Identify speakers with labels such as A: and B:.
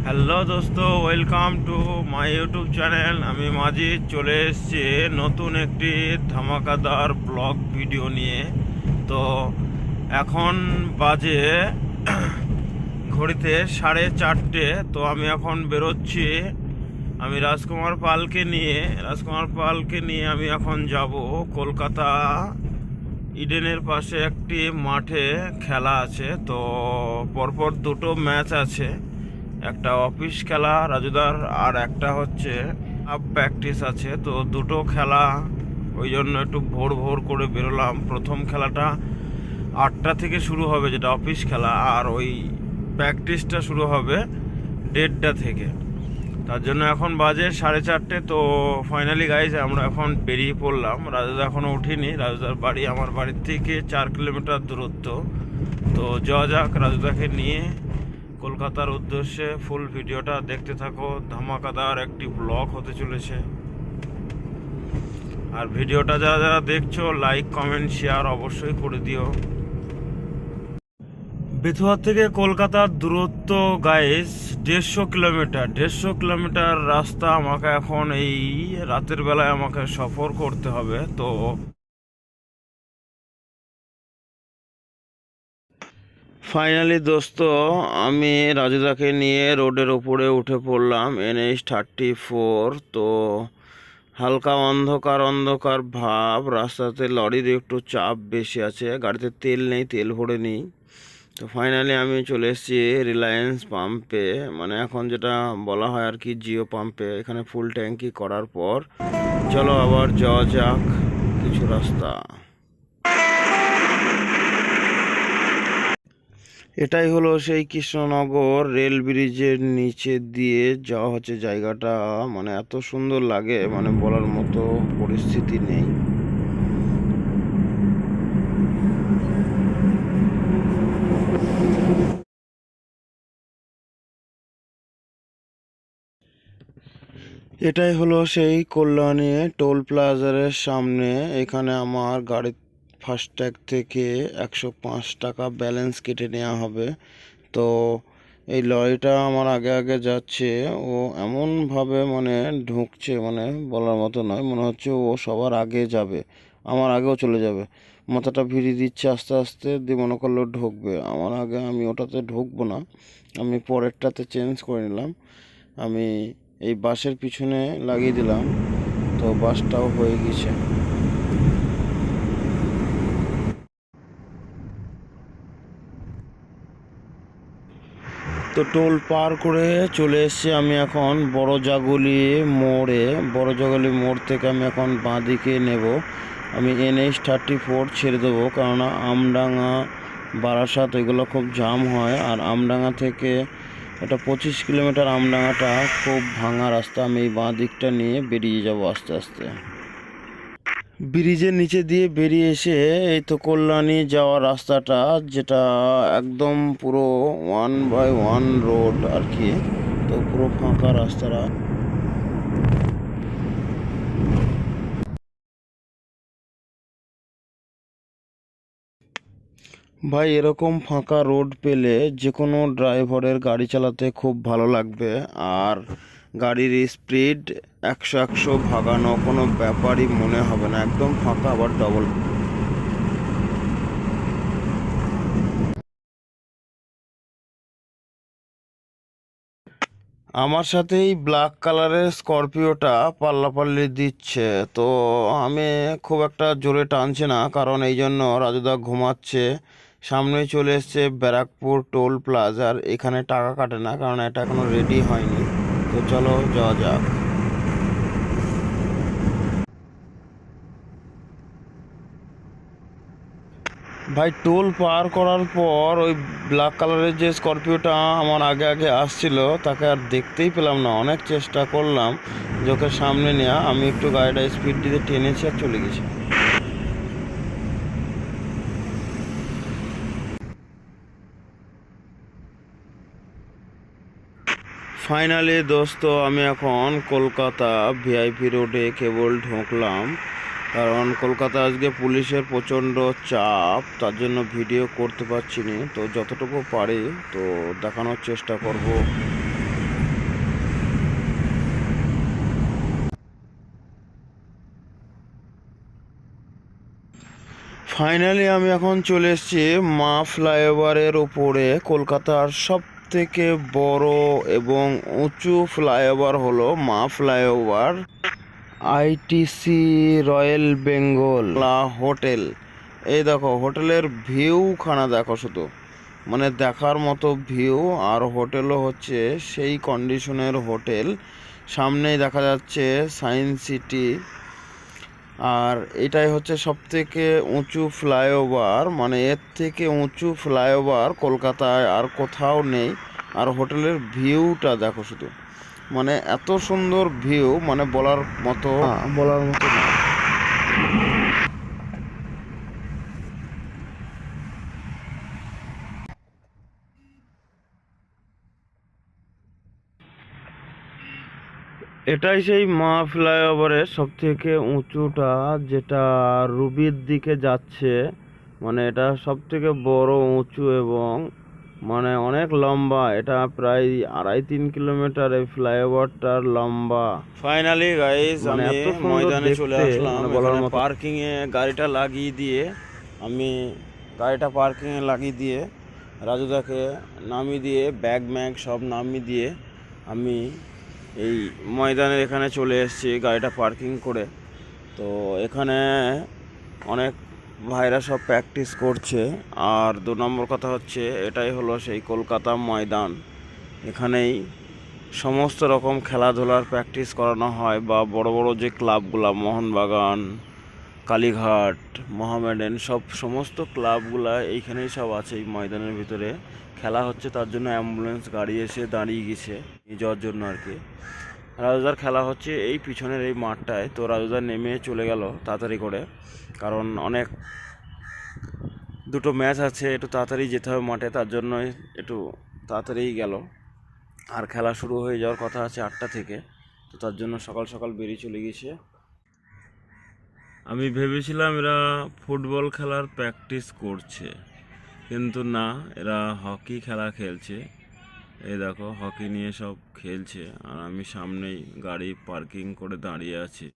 A: Hello দোস্ত, welcome to my YouTube channel. আমি মাঝি চলে এসেছি নতুন একটি ধামাকাদার ব্লগ ভিডিও নিয়ে। তো এখন বাজে ঘড়িতে 4:30। তো আমি এখন বেরোচ্ছি। আমি রাজকুমার পালকে নিয়ে আমি এখন যাব কলকাতা। ইডেনের পাশে একটি মাঠে খেলা আছে। তো পরপর দুটো ম্যাচ আছে, একটা অফিস খেলা রাজুদার, আর একটা হচ্ছে হাফ প্র্যাকটিস আছে। তো দুটো খেলা, ওই জন্য একটু ভোর ভোর করে বেরোলাম। প্রথম খেলাটা 8টা থেকে শুরু হবে, যেটা অফিস খেলা, আর ওই প্র্যাকটিসটা শুরু হবে 1:30টা থেকে। তার জন্য এখন বাজে 4:30। তো ফাইনালি গাইজ আমরা এখন বেরিয়ে পড়লাম। রাজুদা এখনও উঠিনি। রাজুদার বাড়ি আমার বাড়ির থেকে 4 কিলোমিটার দূরত্ব। তো যাওয়া যাক রাজুদাকে নিয়ে কলকাতার উদ্দেশ্যে। ফুল ভিডিওটা দেখতে থাকো, ধামাকাদার একটি ব্লগ হতে চলেছে। আর ভিডিওটা যারা যারা দেখছো, লাইক কমেন্ট শেয়ার অবশ্যই করে দিও। বেথুয়া থেকে কলকাতার দূরত্ব গাইস 150 কিলোমিটার রাস্তা আমাকে এখন এই রাতের বেলায় আমাকে সফর করতে হবে। তো ফাইনালি দোস্ত, আমি রাজুদাকে নিয়ে রোডের ওপরে উঠে পড়লাম, NH-34। তো হালকা অন্ধকার অন্ধকার ভাব, রাস্তাতে লরির একটু চাপ বেশি আছে, গাড়িতে তেল নেই, তেল ভরে নিই। তো ফাইনালি আমি চলে এসেছি রিলায়েন্স পাম্পে, মানে এখন যেটা বলা হয় আর কি, জিও পাম্পে। এখানে ফুল ট্যাঙ্কি করার পর চলো আবার যাওয়া যাক কিছু রাস্তা। এটাই হলো সেই কৃষ্ণনগর রেল ব্রিজের নিচে দিয়ে যাওয়া হচ্ছে জায়গাটা। মানে এত সুন্দর লাগে, মানে বলার মতো পরিস্থিতি নেই। এটাই হলো সেই কল্যাণী টোল প্লাজারের সামনে। এখানে আমার গাড়ির ফাস্ট্যাগ থেকে 105 টাকা ব্যালেন্স কেটে নেওয়া হবে। তো এই লরিটা আমার আগে আগে যাচ্ছে, ও এমনভাবে মানে ঢুকছে, মানে বলার মতো নয়। মনে হচ্ছে ও সবার আগে যাবে, আমার আগেও চলে যাবে। মাথাটা ভিড়িয়ে দিচ্ছে আস্তে আস্তে, দিয়ে মনে করলো ঢুকবে আমার আগে। আমি ওটাতে ঢুকবো না, আমি পরেরটাতে চেঞ্জ করে নিলাম। আমি এই বাসের পিছনে লাগিয়ে দিলাম, তো বাসটাও হয়ে গেছে। তো টোল পার করে চলে এসেছি আমি এখন বড় জাগুলি মোড় থেকে আমি এখন বাঁ দিকে নেব। আমি NH-34 ছেড়ে দেবো, কেননা আমডাঙ্গা বারাসাত এগুলো খুব জাম হয়। আর আমডাঙ্গা থেকে এটা 25 কিলোমিটার, আমডাঙ্গাটা খুব ভাঙা রাস্তা। আমি এই বাঁ দিকটা নিয়ে বেরিয়ে যাব আস্তে আস্তে। ব্রিজের নিচে দিয়ে বেরিয়ে এসে এই তো কল্যাণী যাওয়ার রাস্তাটা, যেটা একদম পুরো 1/1 রোড আর কি। তো পুরো ফাঁকা রাস্তাটা। ভাই, এরকম ফাঁকা রোড পেলে যে কোনো ড্রাইভারের গাড়ি চালাতে খুব ভালো লাগবে। আর গাড়ির স্পিড 100 ভাগানো কোনো ব্যাপারই মনে হবে না, একদম ফাঁকা, আবার ডবল। আমার সাথে এই ব্ল্যাক কালারের স্করপিওটা পাল্লাপাল্লি দিচ্ছে। তো আমি খুব একটা জোরে টানছি না, কারণ এই জন্য রাজুদা ঘুমাচ্ছে। সামনেই চলে এসছে ব্যারাকপুর টোল প্লাজার। এখানে টাকা কাটে না, কারণ এটা এখনো রেডি হয়নি। তো চলো যাওয়া যাক। ভাই, টোল পার করার পর ওই ব্ল্যাক কালারের যে স্করপিওটা আমার আগে আগে আসছিল, তাকে আর দেখতেই পেলাম না। অনেক চেষ্টা করলাম যে ওকে সামনে নেওয়া, আমি একটু গাড়িটা স্পিড দিতে টেনেছি আর চলে গেছি। ফাইনালি দোস্ত, আমি এখন কলকাতা VIP রোডে কেবল ঢুকলাম, কারণ কলকাতা আজকে পুলিশের প্রচণ্ড চাপ, তার জন্য ভিডিও করতে পারছি না। তো যতটুকু পারি তো দেখানোর চেষ্টা করব। ফাইনালি আমি এখন চলে এসেছি মা ফ্লাইওভারের উপরে। কলকাতার সব থেকে বড় এবং উঁচু ফ্লাইওভার হলো মা flyover. ITC royal Bengal hotel. এই দেখো হোটেলের ভিউখানা দেখো, শুধু মানে দেখার মতো ভিউ। আর হোটেলও হচ্ছে সেই কন্ডিশনের হোটেল। সামনেই দেখা যাচ্ছে সায়েন্স সিটি। আর এটাই হচ্ছে সব থেকে উঁচু ফ্লাইওভার, মানে এর থেকে উঁচু ফ্লাইওভার কলকাতায় আর কোথাও নেই। আর হোটেলের ভিউটা দেখো শুধু, মানে এত সুন্দর ভিউ, মানে বলার মতো না। এটাই সেই মা ফ্লাইওভারের সব থেকে উঁচুটা, যেটা রুবির দিকে যাচ্ছে। মানে এটা সব থেকে বড়, উঁচু এবং মানে অনেক লম্বা। এটা প্রায় 2.5-3 কিলোমিটার এই ফ্লাইওভারটার লম্বা। ফাইনালি গাইস,
B: মানে
A: আমি
B: এত সুন্দর
A: ময়দানে
B: দেখতে,
A: চলে আসলাম।
B: মানে বলার মতো।
A: পার্কিংয়ে গাড়িটা লাগিয়ে দিয়ে রাজুদাকে নামিয়ে দিয়ে ব্যাগ ম্যাগ সব নামিয়ে দিয়ে আমি এই ময়দানের এখানে চলে এসেছি গাড়িটা পার্কিং করে। তো এখানে অনেক ভাইরা সব প্র্যাকটিস করছে। আর 2 নম্বর কথা হচ্ছে, এটাই হলো সেই কলকাতা ময়দান। এখানেই সমস্ত রকম খেলাধুলার প্র্যাকটিস করানো হয়, বা বড় বড় যে ক্লাবগুলা, মোহনবাগান, কালীঘাট, মোহামেডান, সমস্ত ক্লাবগুলা এইখানেই সব আছে। এই ময়দানের ভিতরে খেলা হচ্ছে, তার জন্য অ্যাম্বুলেন্স গাড়ি এসে দাঁড়িয়ে গেছে নিয়ে যাওয়ার জন্য আর কি। রাজুদার খেলা হচ্ছে এই পিছনের এই মাঠটায়। তো রাজুদার নেমে চলে গেল তাড়াতাড়ি করে, কারণ অনেক 2টো ম্যাচ আছে, একটু তাড়াতাড়ি যেতে হবে মাঠে, তার জন্যই একটু তাড়াতাড়িই গেল। আর খেলা শুরু হয়ে যাওয়ার কথা আছে 8টা থেকে, তো তার জন্য সকাল সকাল বেরিয়ে চলে গেছে। আমি ভেবেছিলাম এরা ফুটবল খেলার প্র্যাকটিস করছে, কিন্তু না, এরা হকি খেলা খেলছে। এই দেখো হকি নিয়ে সব খেলছে, আর আমি সামনেই গাড়ি পার্কিং করে দাঁড়িয়ে আছি।